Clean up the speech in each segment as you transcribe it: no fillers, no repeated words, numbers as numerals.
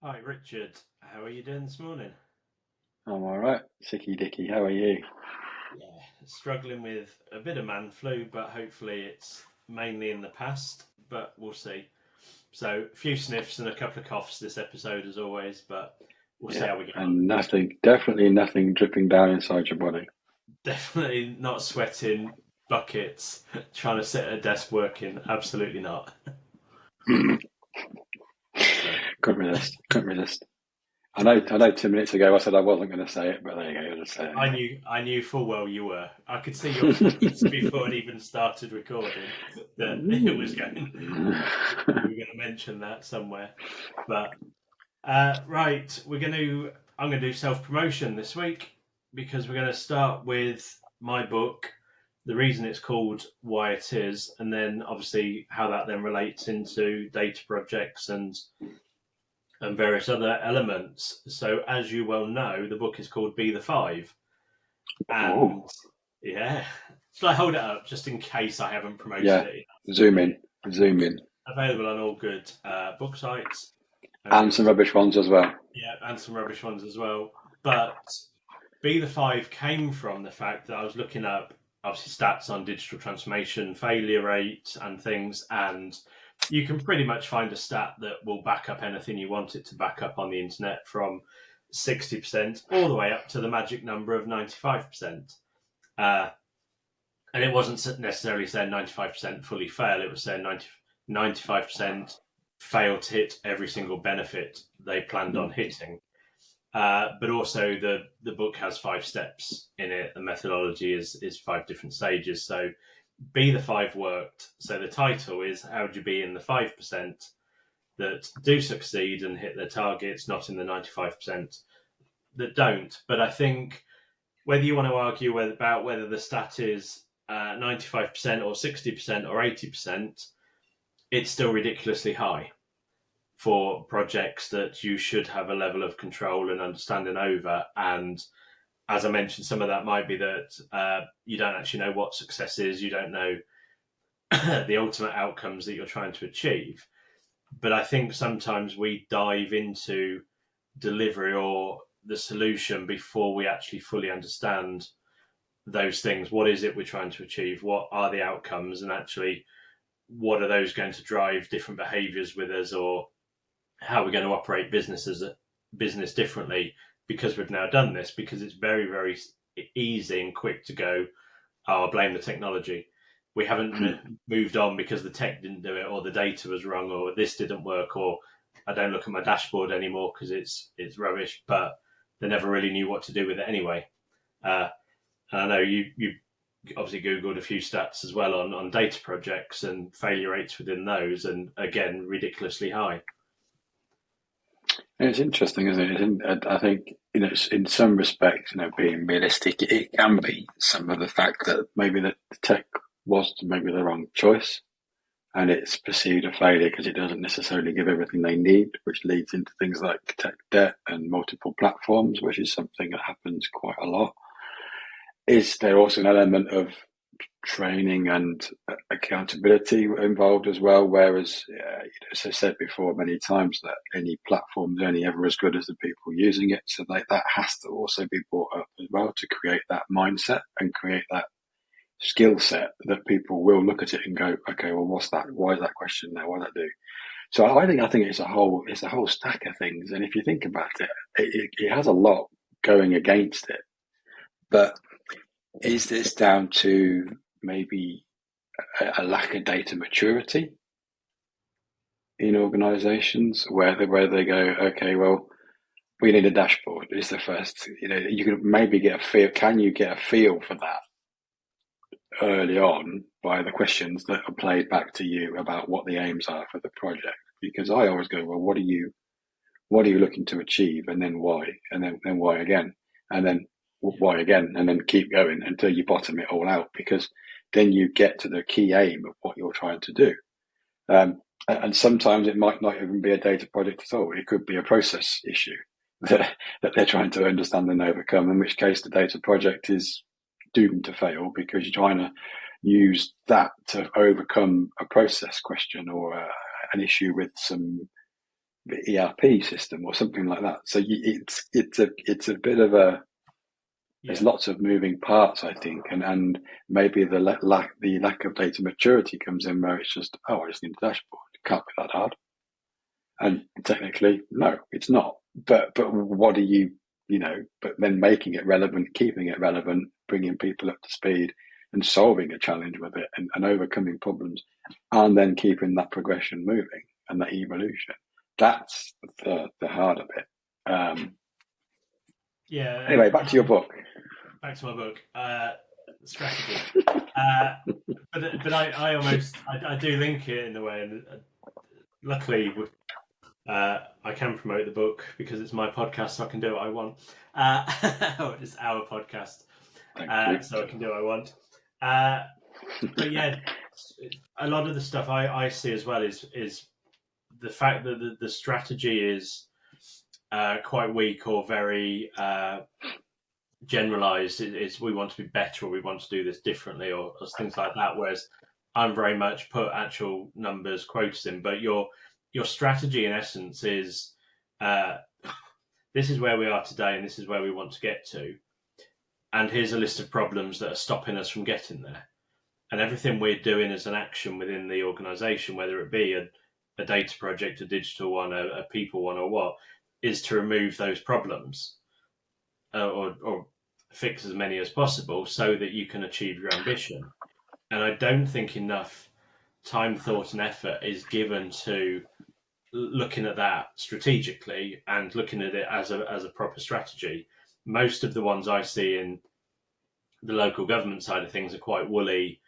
Hi, Richard. How are you doing this morning? I'm all right. Sicky Dicky, how are you? Yeah, struggling with a bit of man flu, but hopefully it's mainly in the past, but we'll see. So, a few sniffs and a couple of coughs this episode, as always, but we'll see Yeah, how we get on. and nothing, definitely nothing dripping down inside your body. Definitely not sweating buckets trying to sit at a desk working. Absolutely not. So, Couldn't resist. Couldn't resist. I know. 2 minutes ago I said I wasn't going to say it, but there you go. I'll just say it I knew full well you were. I could see your face before it even started recording that it was going. You were going to mention that somewhere, but right, I'm going to do self promotion this week because we're going to start with my book, the reason it's called Why It Is, and then obviously how that then relates into data projects and various other elements. So, as you well know, the book is called Be the Five, and Oh, yeah, shall I hold it up just in case I haven't promoted yeah. it enough? Zoom in. Zoom in. Available on all good book sites and And good. some rubbish ones as well. Yeah, and some rubbish ones as well. But Be the Five came from the fact that I was looking up obviously stats on digital transformation, failure rate, and things, and you can pretty much find a stat that will back up anything you want it to back up on the internet from 60% all the way up to the magic number of 95%. Uh, and it wasn't necessarily saying 95% fully fail, it was saying 95% fail to hit every single benefit they planned on hitting. But also the book has 5 steps in it. The methodology is 5 different stages. So be the five worked. So the title is how do you be in the 5% that do succeed and hit their targets, not in the 95% that don't. But I think whether you want to argue about whether the stat is 95% or 60% or 80%, it's still ridiculously high for projects that you should have a level of control and understanding over. And as I mentioned, some of that might be that you don't actually know what success is, you don't know the ultimate outcomes that you're trying to achieve. But I think sometimes we dive into delivery or the solution before we actually fully understand those things. What is it we're trying to achieve? What are the outcomes? And actually, what are those going to drive different behaviors with us, or how we're going to operate business differently because we've now done this, because it's very, very easy and quick to go, oh, I blame the technology. We haven't moved on because the tech didn't do it, or the data was wrong, or this didn't work, or I don't look at my dashboard anymore because it's rubbish. But they never really knew what to do with it anyway. And I know you obviously googled a few stats as well on data projects and failure rates within those, and again ridiculously high. It's interesting, isn't it? I think, in some respects, being realistic, it can be some of the fact that maybe the tech was maybe the wrong choice, and it's perceived a failure because it doesn't necessarily give everything they need, which leads into things like tech debt and multiple platforms, which is something that happens quite a lot. Is there also an element of training and accountability involved as well? Whereas, as I said before many times, that any platform is only ever as good as the people using it. So that has to also be brought up as well to create that mindset and create that skill set that people will look at it and go, okay, well, what's that? Why is that question there? What does that do? So I think it's a whole stack of things. And if you think about it has a lot going against it. But is this down to maybe a lack of data maturity in organizations where they go, okay, well, we need a dashboard is the first, you can maybe get a feel. Can you get a feel for that early on by the questions that are played back to you about what the aims are for the project? Because I always go, well, what are you looking to achieve, and then why, and then why again, and then why again, and then keep going until you bottom it all out, because then you get to the key aim of what you're trying to do. And sometimes it might not even be a data project at all. It could be a process issue that they're trying to understand and overcome, in which case the data project is doomed to fail because you're trying to use that to overcome a process question or an issue with some ERP system or something like that. So it's a bit of a, there's lots of moving parts, I think, and maybe the lack of data maturity comes in where it's just, oh, I just need a dashboard. It can't be that hard. And technically, no, it's not. But what are you, but then making it relevant, keeping it relevant, bringing people up to speed, and solving a challenge with it, and overcoming problems, and then keeping that progression moving and that evolution. That's the harder bit. Anyway, back to your book. Back to my book. Strategy. But I do link it in a way, and luckily I can promote the book because it's my podcast, so I can do what I want. It's our podcast, so I can do what I want. But yeah, a lot of the stuff I see as well is the fact that the strategy is quite weak or very generalized. It's we want to be better, or we want to do this differently, or things like that. Whereas I'm very much put actual numbers, quotes in, but your strategy in essence is this is where we are today, and this is where we want to get to, and here's a list of problems that are stopping us from getting there. And everything we're doing as an action within the organization, whether it be a data project, a digital one, a people one, or what, is to remove those problems or fix as many as possible so that you can achieve your ambition. And I don't think enough time, thought, and effort is given to looking at that strategically and looking at it as a proper strategy. Most of the ones I see in the local government side of things are quite woolly,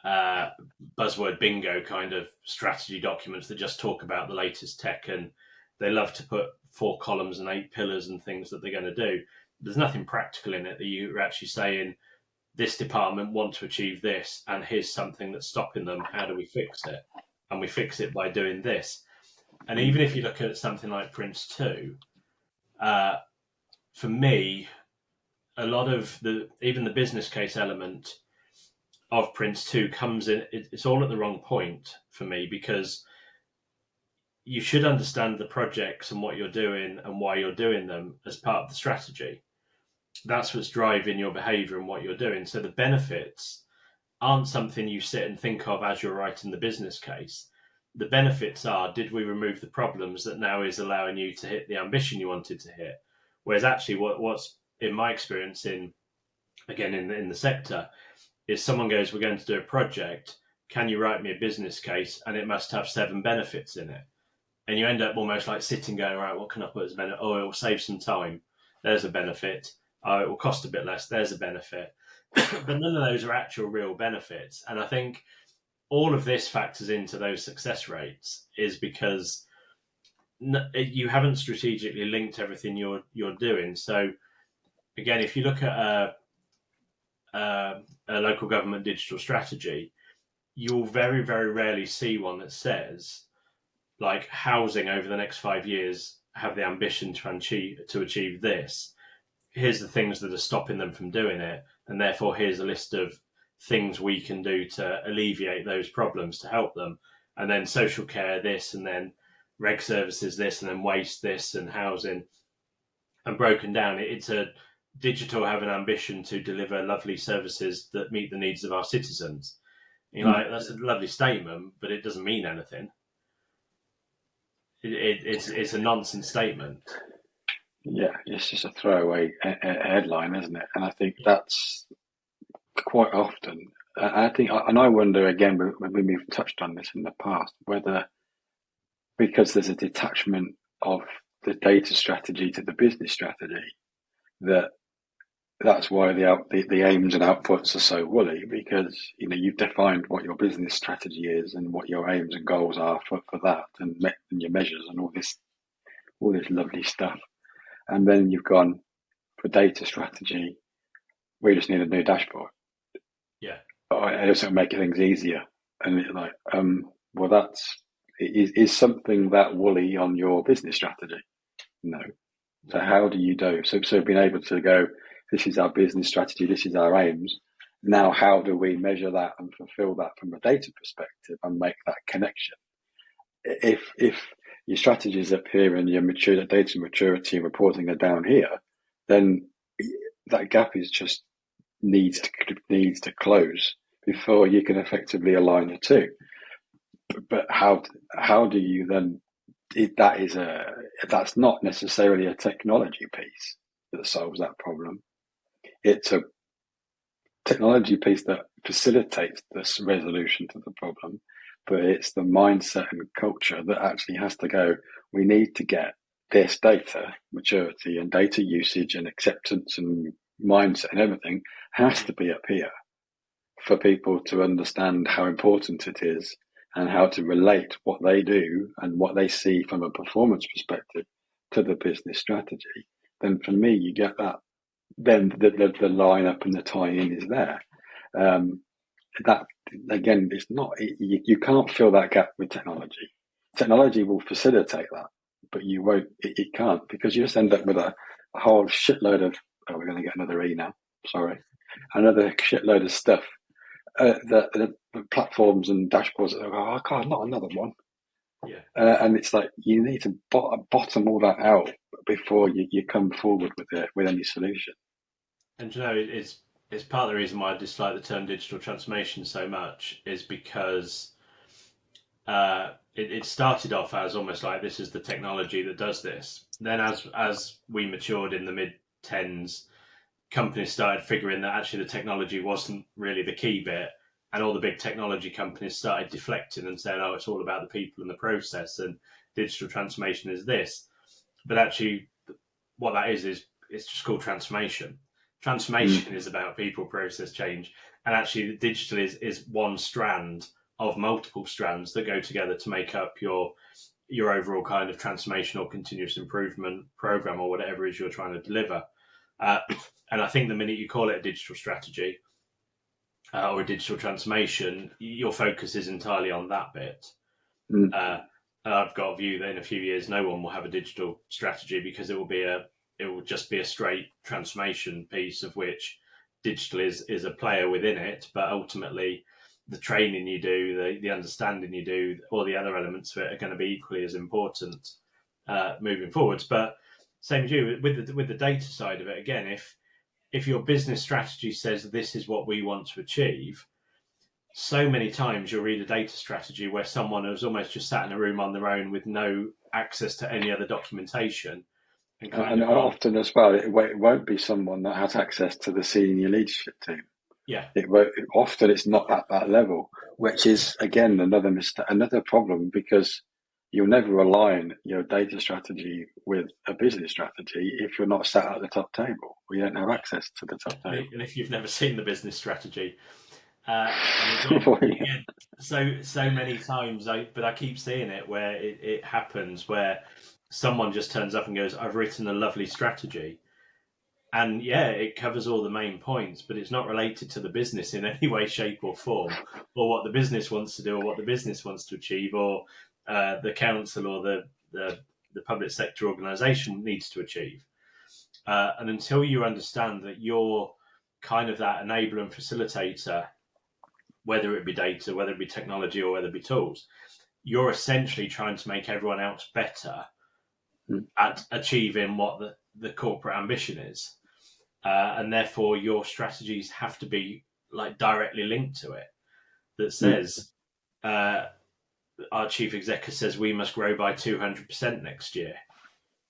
buzzword bingo kind of strategy documents that just talk about the latest tech, and they love to put 4 columns and 8 pillars and things that they're going to do. There's nothing practical in it that you're actually saying, this department want to achieve this, and here's something that's stopping them. How do we fix it? And we fix it by doing this. And even if you look at something like Prince 2, for me, a lot of even the business case element of Prince 2 comes in, it's all at the wrong point for me, because you should understand the projects and what you're doing and why you're doing them as part of the strategy. That's what's driving your behavior and what you're doing. So the benefits aren't something you sit and think of as you're writing the business case. The benefits are, did we remove the problems that now is allowing you to hit the ambition you wanted to hit? Whereas actually what's in my experience in the sector is someone goes, we're going to do a project. Can you write me a business case? And it must have 7 benefits in it. And you end up almost like sitting going, right, what can I put as a benefit? Oh, it will save some time. There's a benefit. Oh, it will cost a bit less. There's a benefit. But none of those are actual real benefits. And I think all of this factors into those success rates is because you haven't strategically linked everything you're doing. So again, if you look at a local government digital strategy, you'll very, very rarely see one that says, like, housing over the next 5 years have the ambition to achieve this. Here's the things that are stopping them from doing it, and therefore here's a list of things we can do to alleviate those problems to help them. And then social care this, and then reg services this, and then waste this, and housing, and broken down. It's a digital have an ambition to deliver lovely services that meet the needs of our citizens. You're like, that's a lovely statement, but it doesn't mean anything. It's a nonsense statement. Yeah, it's just a throwaway headline, isn't it? And I think that's quite often. I wonder again, when we've touched on this in the past, whether because there's a detachment of the data strategy to the business strategy, that's why the aims and outputs are so woolly, because you've defined what your business strategy is and what your aims and goals are for that, and your measures and all this lovely stuff, and then you've gone for data strategy. We just need a new dashboard. Yeah, it doesn't make things easier, and it's like, well, that's is something that woolly on your business strategy? No. So how do you do? So being able to go, this is our business strategy, this is our aims. Now, how do we measure that and fulfill that from a data perspective and make that connection? If your strategies up here and your data maturity and reporting are down here, then that gap is just needs to close before you can effectively align the two. But how do you then? That's not necessarily a technology piece that solves that problem. It's a technology piece that facilitates this resolution to the problem, but it's the mindset and culture that actually has to go. We need to get this data maturity and data usage and acceptance and mindset and everything has to be up here for people to understand how important it is and how to relate what they do and what they see from a performance perspective to the business strategy. Then for me, you get that. Then the line up and the tie-in is there. That again, it's not. You can't fill that gap with technology. Technology will facilitate that, but you won't. It can't, because you just end up with a whole shitload of. Oh, we're going to get another E now. Sorry, another shitload of stuff. The platforms and dashboards. Oh God, not another one. Yeah. And it's like you need to bottom all that out before you come forward with any solution. And you know, it's part of the reason why I dislike the term digital transformation so much is because it started off as almost like this is the technology that does this. Then as we matured in the mid-10s, companies started figuring that actually the technology wasn't really the key bit, and all the big technology companies started deflecting and saying, oh, it's all about the people and the process, and digital transformation is this. But actually, what that is it's just called transformation. Transformation is about people, process, change, and actually digital is one strand of multiple strands that go together to make up your overall kind of transformation or continuous improvement program or whatever it is you're trying to deliver. And I think the minute you call it a digital strategy or a digital transformation, your focus is entirely on that bit. And I've got a view that in a few years, no one will have a digital strategy because it will just be a straight transformation piece of which digital is a player within it. But ultimately, the training you do, the understanding you do, all the other elements of it are going to be equally as important moving forwards. But same as you with the data side of it. Again, if your business strategy says this is what we want to achieve, so many times you'll read a data strategy where someone has almost just sat in a room on their own with no access to any other documentation. And often as well, it won't be someone that has access to the senior leadership team. Yeah, often it's not at that level, which is again another problem, because you'll never align your data strategy with a business strategy if you're not sat at the top table or you don't have access to the top table. And if you've never seen the business strategy, so many times, but I keep seeing it where it happens where someone just turns up and goes, I've written a lovely strategy. And yeah, it covers all the main points, but it's not related to the business in any way, shape or form, or what the business wants to do, or what the business wants to achieve, or the council or the public sector organisation needs to achieve. And until you understand that you're kind of that enabler and facilitator, whether it be data, whether it be technology, or whether it be tools, you're essentially trying to make everyone else better at achieving what the corporate ambition is. And therefore your strategies have to be like directly linked to it. That says, our chief executive says we must grow by 200% next year.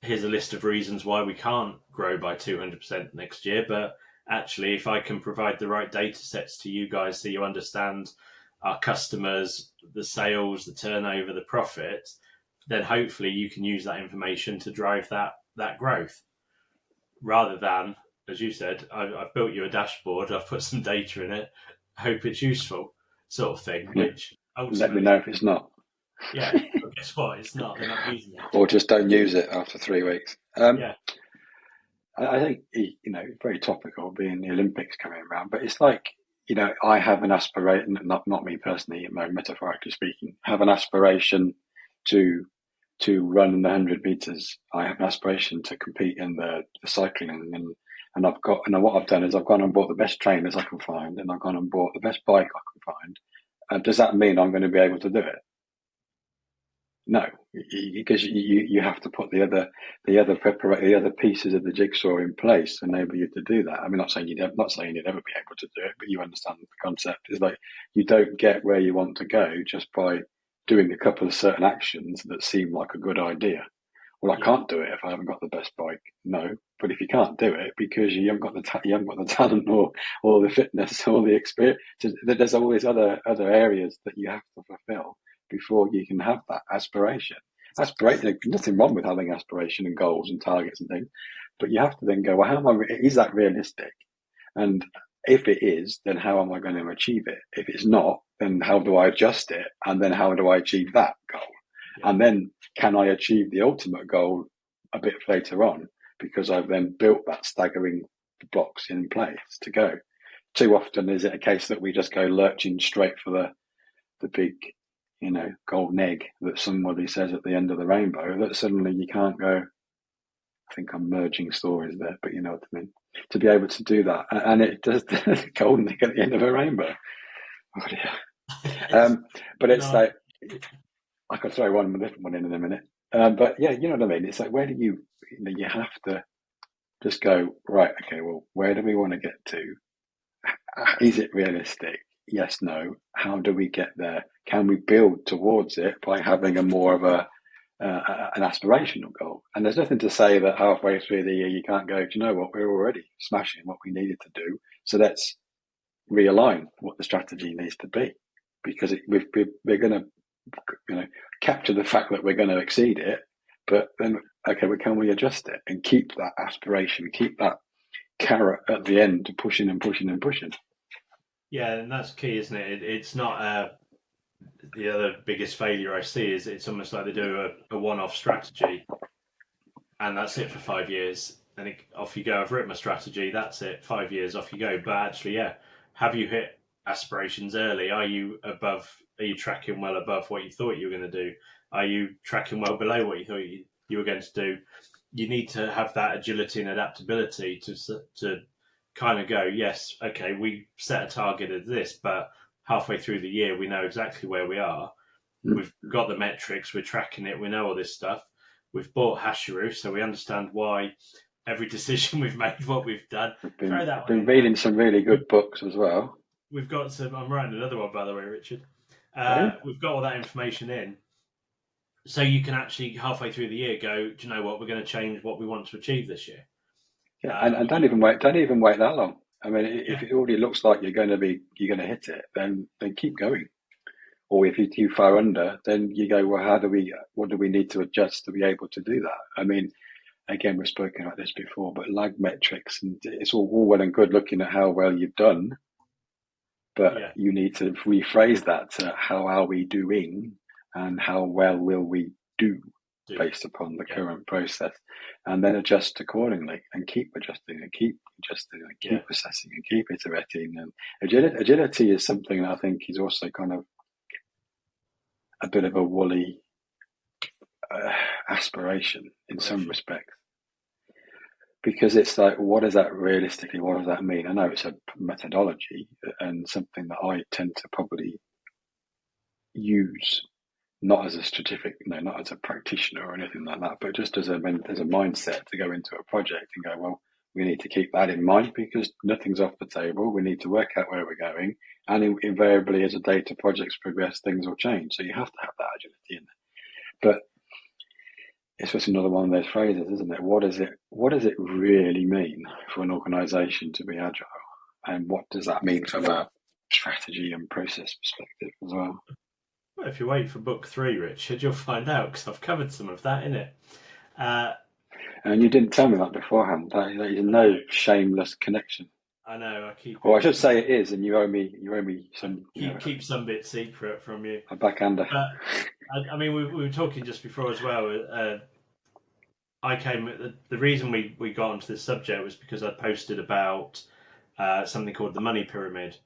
Here's a list of reasons why we can't grow by 200% next year. But actually, if I can provide the right data sets to you guys so you understand our customers, the sales, the turnover, the profit, then hopefully you can use that information to drive that growth. Rather than, as you said, I've built you a dashboard, I've put some data in it, hope it's useful, sort of thing, which ultimately... Let me know if it's not. Yeah, but guess what? It's not. They're not using it. Or just don't use it after 3 weeks. Yeah. I think, very topical being the Olympics coming around, but it's like, I have an aspiration, not me personally, metaphorically speaking, have an aspiration to run the 100 meters. I have an aspiration to compete in the cycling, and what I've done is I've gone and bought the best trainers I can find, and I've gone and bought the best bike I can find. Does that mean I'm going to be able to do it? No, because you have to put the other pieces of the jigsaw in place to enable you to do that. I mean, not saying you'd ever be able to do it, but you understand the concept. Is like you don't get where you want to go just by doing a couple of certain actions that seem like a good idea. Well, I Yeah, can't do it if I haven't got the best bike. No, but if you can't do it because you haven't got you haven't got the talent or the fitness or the experience, there's always other areas that you have to fulfill before you can have that aspiration. Aspiration, nothing wrong with having aspiration and goals and targets and things, but you have to then go, well, is that realistic? And if it is, then how am I going to achieve it? If it's not, then how do I adjust it? And then how do I achieve that goal? yeah, And then can I achieve the ultimate goal a bit later on? Because I've then built that staggering blocks in place to go. Too often is it a case that we just go lurching straight for the big, golden egg that somebody says at the end of the rainbow, that suddenly you can't go. I think I'm merging stories there, but you know what I mean. To be able to do that, and it does the golden egg at the end of a rainbow. Oh dear. But it's no, like I could throw one different one in a minute. But yeah, you know what I mean. It's like where do you have to just go right. Okay, well, where do we want to get to? Is it realistic? Yes, no. How do we get there? Can we build towards it by having a more of an aspirational goal? And there's nothing to say that halfway through the year you can't go. Do you know what? We're already smashing what we needed to do. So let's realign what the strategy needs to be, because we're going to, capture the fact that we're going to exceed it. But then, okay, well, can we adjust it and keep that aspiration, keep that carrot at the end to pushing and pushing and pushing? yeah, and that's key, isn't it? It's not the other biggest failure I see is it's almost like they do a one-off strategy and that's it for 5 years. And off you go. I've written my strategy. That's it. 5 years off you go. But actually, yeah, have you hit aspirations early? Are you above? Are you tracking well above what you thought you were going to do? Are you tracking well below what you thought you were going to do? You need to have that agility and adaptability to kind of go. Yes, okay, we set a target of this, but halfway through the year, we know exactly where we are. We've got the metrics. We're tracking it. We know all this stuff. We've bought Hashiru, so we understand why every decision we've made, what we've done. I've Throw been that I've one been in there. reading some really good books as well. We've got some. I'm writing another one, by the way, Richard. Are you? We've got all that information in, so you can actually halfway through the year go. Do you know what? We're going to change what we want to achieve this year. Yeah, and don't even wait that long. I mean, if Yeah, it already looks like you're going to hit it, then keep going. Or if you're too far under, then you go, well, what do we need to adjust to be able to do that? I mean, again, we've spoken about this before, but lag metrics, and it's all well and good looking at how well you've done, but yeah, you need to rephrase that to how are we doing and how well will we do do based upon the yeah, current process, and then adjust accordingly and keep adjusting and keep adjusting and yeah, keep assessing and keep iterating. And agility is something that I think is also kind of a bit of a woolly aspiration in some operation. respects, because it's like, what does that realistically, what does that mean? I know it's a methodology and something that I tend to probably use, not as a strategic, not as a practitioner or anything like that, but just as a mindset to go into a project and go, well, we need to keep that in mind because nothing's off the table. We need to work out where we're going, and invariably, as the data projects progress, things will change. So you have to have that agility in there. But it's just another one of those phrases, isn't it? What does it really mean for an organisation to be agile, and what does that mean from a strategy and process perspective as well? Well, if you wait for book 3, Richard, you'll find out because I've covered some of that in it. Uh, And you didn't tell me that beforehand. That is I know, no shameless connection. I know. I keep Or I it. should say it is, and you owe me I some, keep some bits secret from you. a backhander. But I mean, we were talking just before as well. I came. The reason we got onto this subject was because I posted about something called the money pyramid,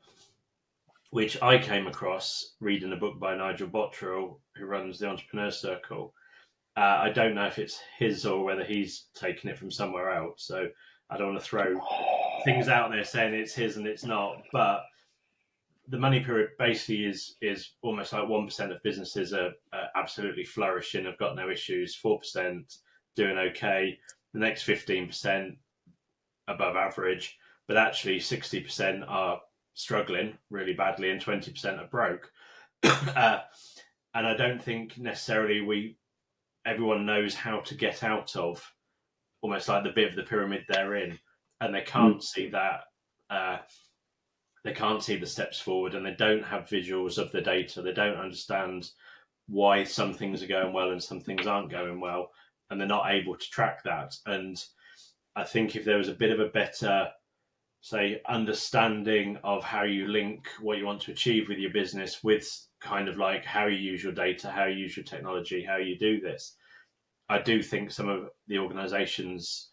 which I came across reading a book by Nigel Botterill, who runs the Entrepreneur Circle. I don't know if it's his or whether he's taken it from somewhere else. So I don't want to throw things out there saying it's his and it's not. But the money pyramid basically is almost like 1% of businesses are absolutely flourishing, have got no issues, 4% doing okay, the next 15% above average, but actually 60% are struggling really badly and 20% are broke. And I don't think necessarily everyone knows how to get out of almost like the bit of the pyramid they're in, and they can't see that. They can't see the steps forward, and they don't have visuals of the data. They don't understand why some things are going well and some things aren't going well, and they're not able to track that. And I think if there was a bit of a better, say, understanding of how you link what you want to achieve with your business with kind of like how you use your data, how you use your technology, how you do this, I do think some of the organizations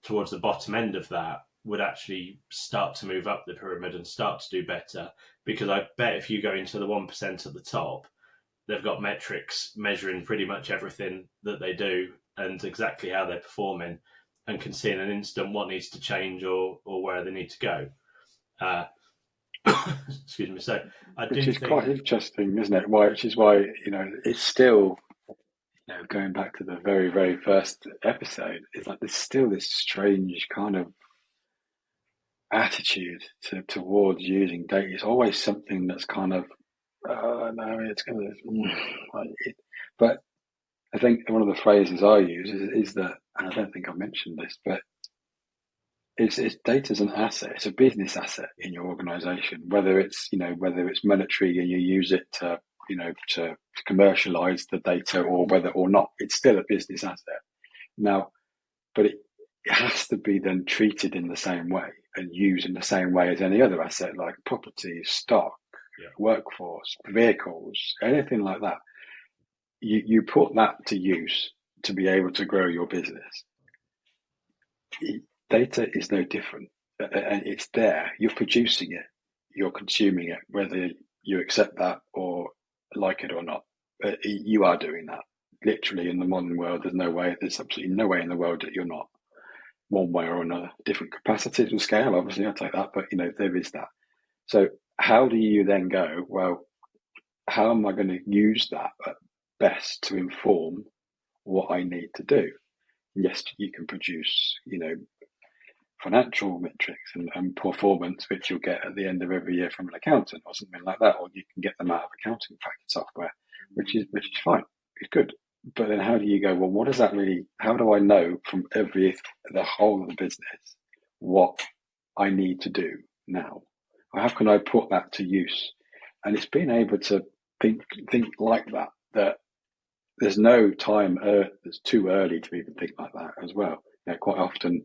towards the bottom end of that would actually start to move up the pyramid and start to do better. Because I bet if you go into the 1% at the top, they've got metrics measuring pretty much everything that they do and exactly how they're performing, and can see in an instant what needs to change or where they need to go. Excuse me. So I do Which is think quite interesting, isn't it? Which is why, it's still, going back to the very, very first episode, it's like there's still this strange kind of attitude towards using data. It's always something that's kind of, no, it's going to, but I think one of the phrases I use is that, and I don't think I mentioned this, but it's data's an asset. It's a business asset in your organization, whether it's monetary and you use it to commercialize the data, or whether or not, it's still a business asset. Now, but it has to be then treated in the same way and used in the same way as any other asset, like property, stock, workforce, vehicles, anything like that. You put that to use to be able to grow your business. Data is no different, and it's there. You're producing it, you're consuming it, whether you accept that or like it or not. You are doing that. Literally, in the modern world, there's absolutely no way in the world that you're not, one way or another. Different capacities and scale, obviously, I'll take that, but there is that. So how do you then go, well, how am I going to use that at best to inform what I need to do? Yes, you can produce, financial metrics and performance, which you'll get at the end of every year from an accountant or something like that, or you can get them out of accounting package software, which is fine. It's good. But then how do you go, well, what does that really, how do I know from the whole of the business what I need to do now? How can I put that to use? And it's being able to think like that there's no time, it's too early to even think like that as well. Quite often,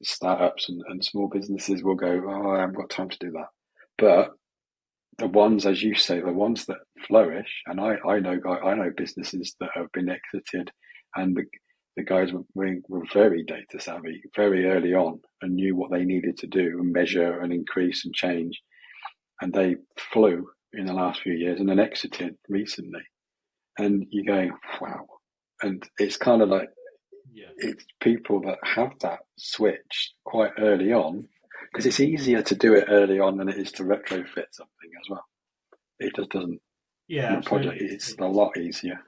startups and small businesses will go, oh, I haven't got time to do that. But the ones, as you say, the ones that flourish, and I know businesses that have been exited, and the guys were very data savvy very early on and knew what they needed to do and measure and increase and change, and they flew in the last few years and then exited recently. And you're going, wow. And it's kind of like, it's people that have that switch quite early on, because it's easier to do it early on than it is to retrofit something as well. It just doesn't. Yeah, project, it's a lot easier.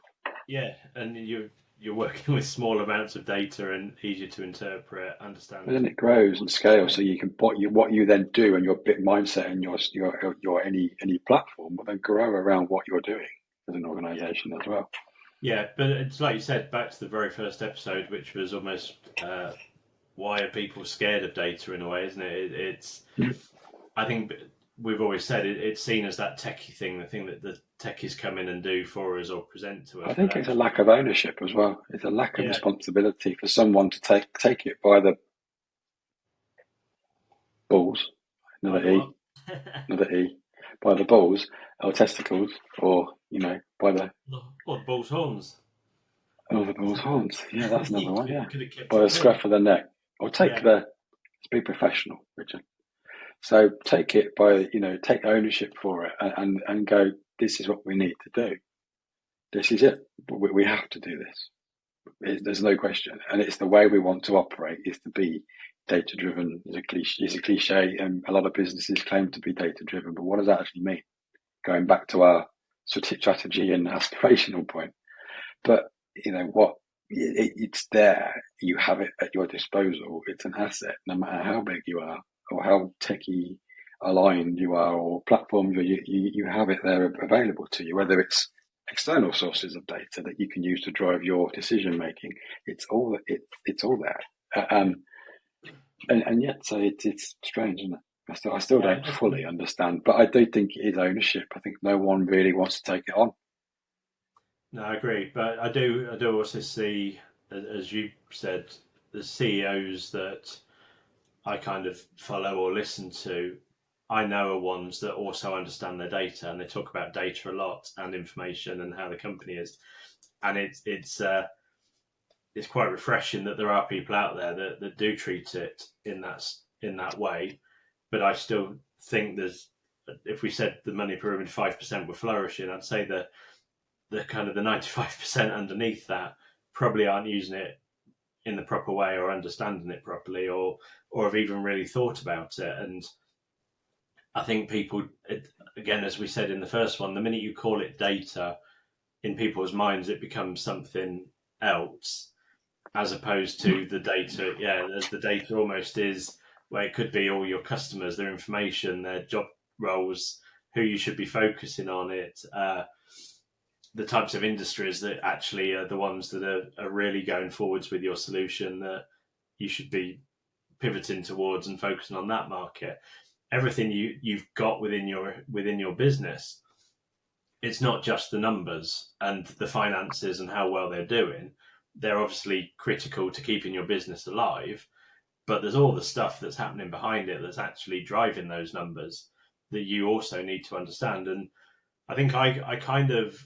Yeah, and you're working with small amounts of data and easier to interpret, understand. But then it grows and scales, so you can what you then do, and your bit mindset and your any platform will then grow around what you're doing as an organisation as well. Yeah, but it's like you said, back to the very first episode, which was almost why are people scared of data in a way, isn't it? I think we've always said it's seen as that techie thing, the thing that the techies come in and do for us or present to us. I think it's a lack of ownership as well. It's a lack of responsibility for someone to take it by the balls, another E, by the balls or testicles, or by the bull's horns. Oh, the bull's horns. Yeah, that's another one. Yeah, by the scruff of the neck, or take let's be professional, Richard. So take it by take ownership for it and go. This is what we need to do. This is it. We have to do this. There's no question, and it's the way we want to operate. Is to be data driven is a cliche, and a lot of businesses claim to be data driven. But what does that actually mean? Going back to our strategy and aspirational point, but what it's there. You have it at your disposal. It's an asset, no matter how big you are or how techie aligned you are, or platforms you have it there available to you. Whether it's external sources of data that you can use to drive your decision making, it's all there. And yet, so it's strange, isn't it? I still don't fully understand, but I do think it is ownership. I think no one really wants to take it on. No, I agree, but I do also see, as you said, the CEOs that I kind of follow or listen to, I know are ones that also understand their data, and they talk about data a lot and information and how the company is, and it's quite refreshing that there are people out there that do treat it in that way. But I still think if we said the money pyramid 5% were flourishing, I'd say the kind of the 95% underneath that probably aren't using it in the proper way or understanding it properly, or have even really thought about it. And I think people, again, as we said in the first one, the minute you call it data, in people's minds it becomes something else, as opposed to the data. Yeah, as the data almost is, where it could be all your customers, their information, their job roles, who you should be focusing on it, the types of industries that actually are the ones that are really going forwards with your solution, that you should be pivoting towards and focusing on that market. Everything you've got within your business, it's not just the numbers and the finances and how well they're doing. They're obviously critical to keeping your business alive, but there's all the stuff that's happening behind it that's actually driving those numbers that you also need to understand. And I think I kind of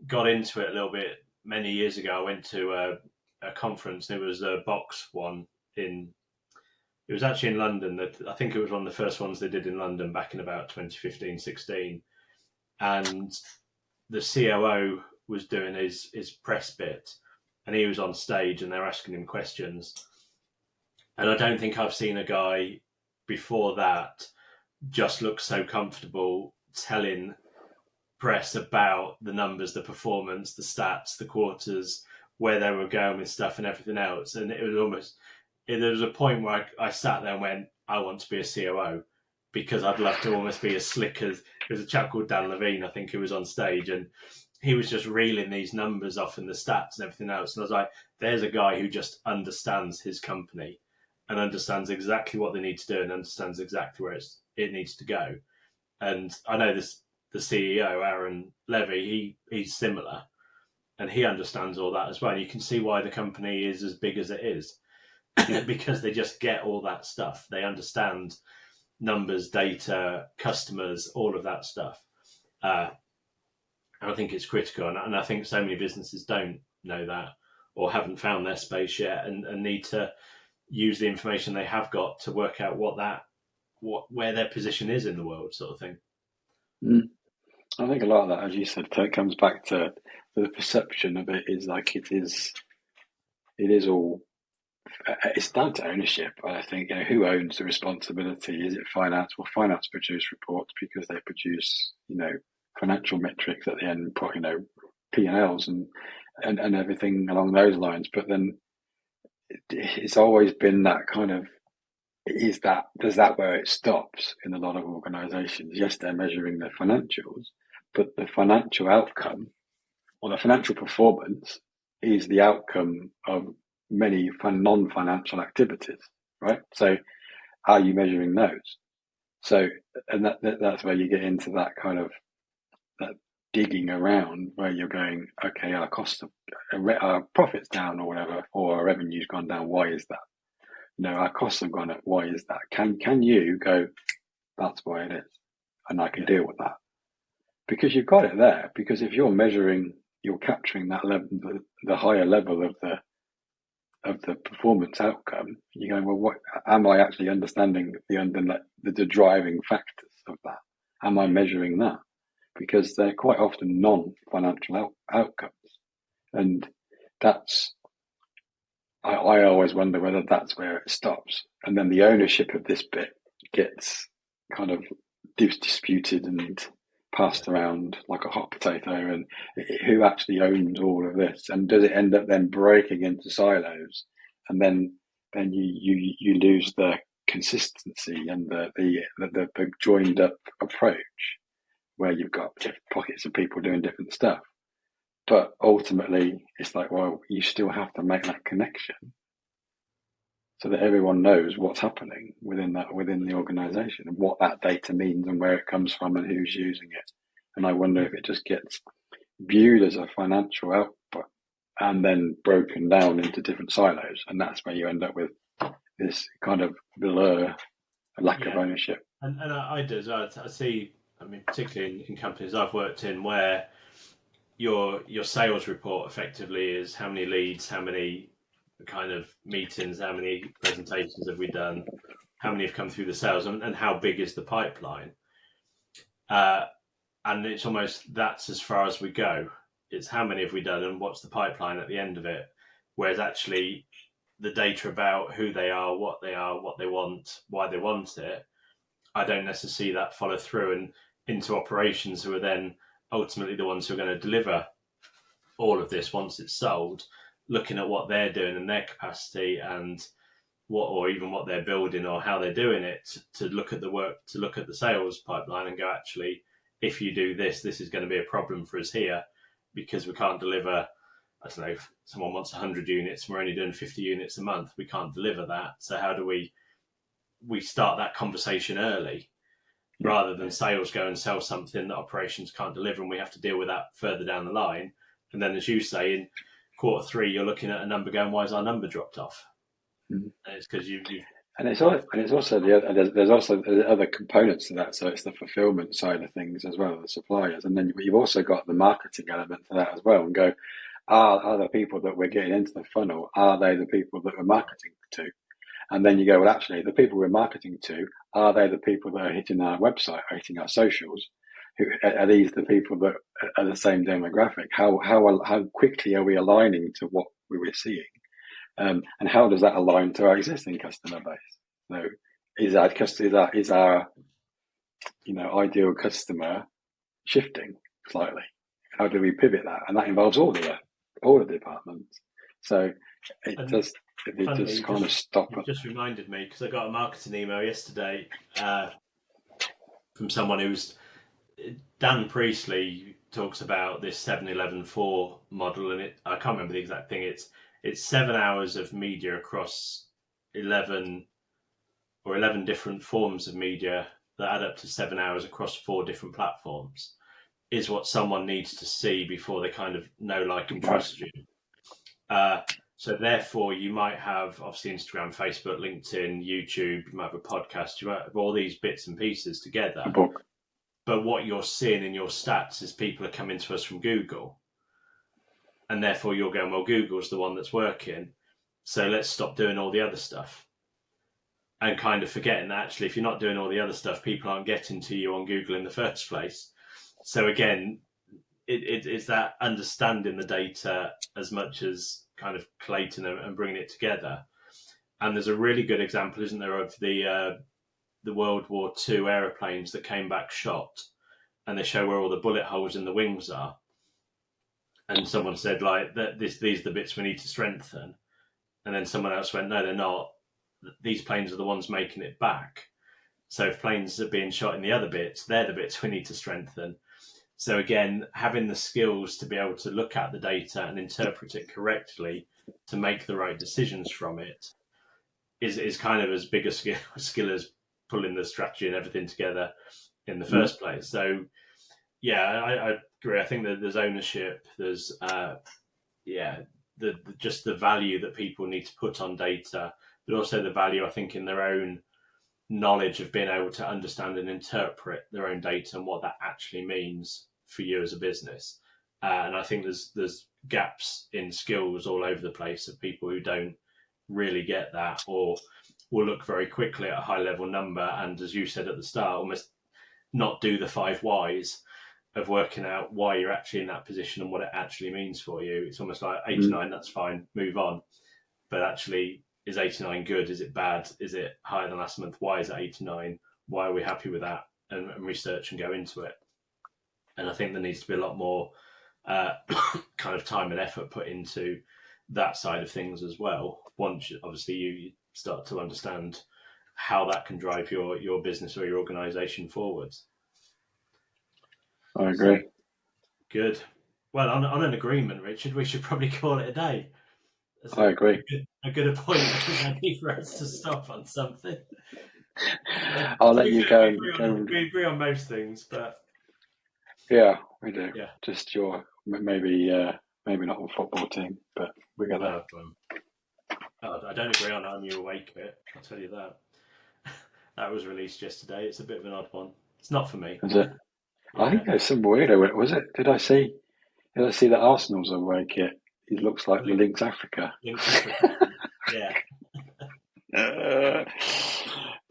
got into it a little bit many years ago. I went to a conference. It was a box one it was actually in London. That I think it was one of the first ones they did in London back in about 2015-16. And the COO was doing his press bit, and he was on stage, and they're asking him questions. And I don't think I've seen a guy before that just look so comfortable telling press about the numbers, the performance, the stats, the quarters, where they were going with stuff and everything else. And it was almost, there was a point where I sat there and went, I want to be a COO, because I'd love to almost be as slick as, there was a chap called Dan Levine, I think, who was on stage, and he was just reeling these numbers off and the stats and everything else. And I was like, there's a guy who just understands his company and understands exactly what they need to do and understands exactly where it needs to go. And I know the CEO, Aaron Levy, he's similar, and he understands all that as well. And you can see why the company is as big as it is, because they just get all that stuff. They understand numbers, data, customers, all of that stuff. And I think it's critical. And I think so many businesses don't know that, or haven't found their space yet, and need to use the information they have got to work out where their position is in the world, sort of thing. I think a lot of that, as you said, comes back to the perception of it is like it is all. It's down to ownership. I think who owns the responsibility. Is it finance? Well, finance produce reports because they produce financial metrics at the end, P&Ls and everything along those lines. But then it's always been that kind of, does that where it stops in a lot of organizations? Yes, they're measuring their financials, but the financial outcome or the financial performance is the outcome of many non-financial activities, right? So are you measuring those? So, and that's where you get into that kind of that digging around, where you're going, okay, our profits down or whatever, or our revenue's gone down. Why is that? Our costs have gone up. Why is that? Can you go, that's why it is, and I can deal with that, because you've got it there. Because if you're measuring, you're capturing that level, the higher level of the performance outcome. You're going, well, what am I actually understanding the driving factors of that? Am I measuring that? Because they're quite often non-financial outcomes, and that's I always wonder whether that's where it stops, and then the ownership of this bit gets kind of disputed and Yeah. passed around like a hot potato, and who actually owns all of this, and does it end up then breaking into silos, and then you lose the consistency and the joined up approach where you've got different pockets of people doing different stuff. But ultimately, it's like, well, you still have to make that connection so that everyone knows what's happening within the organization and what that data means and where it comes from and who's using it. And I wonder if it just gets viewed as a financial output and then broken down into different silos, and that's where you end up with this kind of blur, a lack of Yeah. ownership. And I do as well. I see, I mean, particularly in companies I've worked in where your sales report effectively is how many leads, how many kind of meetings, how many presentations have we done, how many have come through the sales, and how big is the pipeline. Uh, and it's almost that's as far as we go. It's how many have we done and what's the pipeline at the end of it. Whereas actually the data about who they are, what they want, why they want it, I don't necessarily see that follow through and into operations who are then ultimately the ones who are going to deliver all of this once it's sold, looking at what they're doing and their capacity and what, or even what they're building or how they're doing it, to look at the work, to look at the sales pipeline and go, actually, if you do this, this is going to be a problem for us here because we can't deliver. I don't know, if someone wants 100 units and we're only doing 50 units a month, we can't deliver that. So how do we start that conversation early rather than sales go and sell something that operations can't deliver and we have to deal with that further down the line. And then, as you say, in quarter three, you're looking at a number going, why has our number dropped off? Mm. And it's because you've And it's also there's also other components to that. So it's the fulfillment side of things as well, the suppliers, and then you've also got the marketing element to that as well. And go, are the people that we're getting into the funnel, are they the people that we're marketing to? And then you go, well, actually, the people we're marketing to, are they the people that are hitting our website, or hitting our socials? Who are these the people that are the same demographic? How quickly are we aligning to what we were seeing? And how does that align to our existing customer base? So is our ideal customer shifting slightly? How do we pivot that? And that involves all the departments. So it and does funnily, kind of stop. you just reminded me because I got a marketing email yesterday from someone who's Dan Priestley talks about this 7-11-4 model, and I can't remember the exact thing. It's 7 hours of media across 11 different forms of media that add up to 7 hours across 4 different platforms is what someone needs to see before they kind of know, like, and trust you. So therefore, you might have obviously Instagram, Facebook, LinkedIn, YouTube. You might have a podcast. You might have all these bits and pieces together. But what you're seeing in your stats is people are coming to us from Google, and therefore you're going, well, Google's the one that's working, so let's stop doing all the other stuff, and kind of forgetting that actually, if you're not doing all the other stuff, people aren't getting to you on Google in the first place. So again, it's that understanding the data as much as kind of collating and bringing it together. And there's a really good example, isn't there, of the World War II aeroplanes that came back shot, and they show where all the bullet holes in the wings are. And someone said, like, these are the bits we need to strengthen. And then someone else went, no, they're not. These planes are the ones making it back. So if planes are being shot in the other bits, they're the bits we need to strengthen. So again, having the skills to be able to look at the data and interpret it correctly to make the right decisions from it is kind of as big a skill as pulling the strategy and everything together in the first place. So yeah, I agree. I think that there's ownership. There's just the value that people need to put on data, but also the value, I think, in their own knowledge of being able to understand and interpret their own data and what that actually means for you as a business. And I think there's gaps in skills all over the place of people who don't really get that, or will look very quickly at a high level number, and as you said at the start, almost not do the 5 whys of working out why you're actually in that position and what it actually means for you. It's almost like 8 to 9, that's fine, move on. but actually, is 89 good? Is it bad? Is it higher than last month? Why is it 89? Why are we happy with that? And research and go into it. And I think there needs to be a lot more kind of time and effort put into that side of things as well. Once obviously you start to understand how that can drive your business or your organisation forwards. I agree. So, good. Well, on an agreement, Richard, we should probably call it a day. I agree. A good appointment for us to stop on something. I'll let you go. We agree on most things, but yeah, we do. Yeah. Just your maybe not on football team, but we got that. I don't agree on I'm You Awake bit. I'll tell you that. That was released yesterday. It's a bit of an odd one. It's not for me. Is it? Yeah. I think there's some weirdo. Was it? Did I see that Arsenal's away kit? He looks like the Lynx Africa. Lynx Africa. Yeah.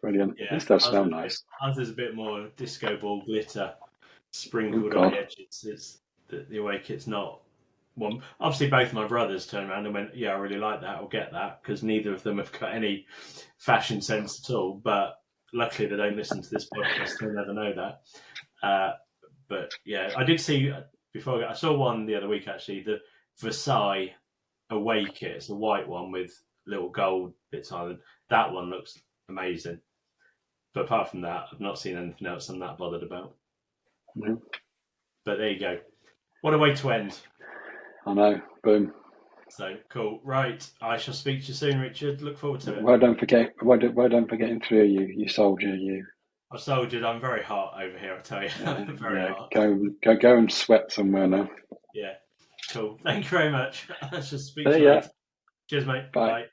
Brilliant. Yeah. This does smell nice. Ours is a bit more disco ball glitter sprinkled on the edges. It's the away kit's not one. Obviously, both my brothers turned around and went, "Yeah, I really like that. I'll get that," because neither of them have got any fashion sense at all. But luckily, they don't listen to this podcast. They'll never know that. But yeah, I did see before. I saw one the other week actually. The Versailles away kit. It's a white one with little gold bits on it. That one looks amazing. But apart from that, I've not seen anything else I'm that bothered about. Mm-hmm. But there you go. What a way to end. I know. Boom. So cool. Right. I shall speak to you soon, Richard. Look forward to it. Well, don't forget. Well, don't forget him through you soldier. You. I've soldiered. I'm very hot over here. I tell you. I'm very hot. Go and sweat somewhere now. Yeah. Cool. Thank you very much. I shall speak to you later. Cheers, mate. Bye.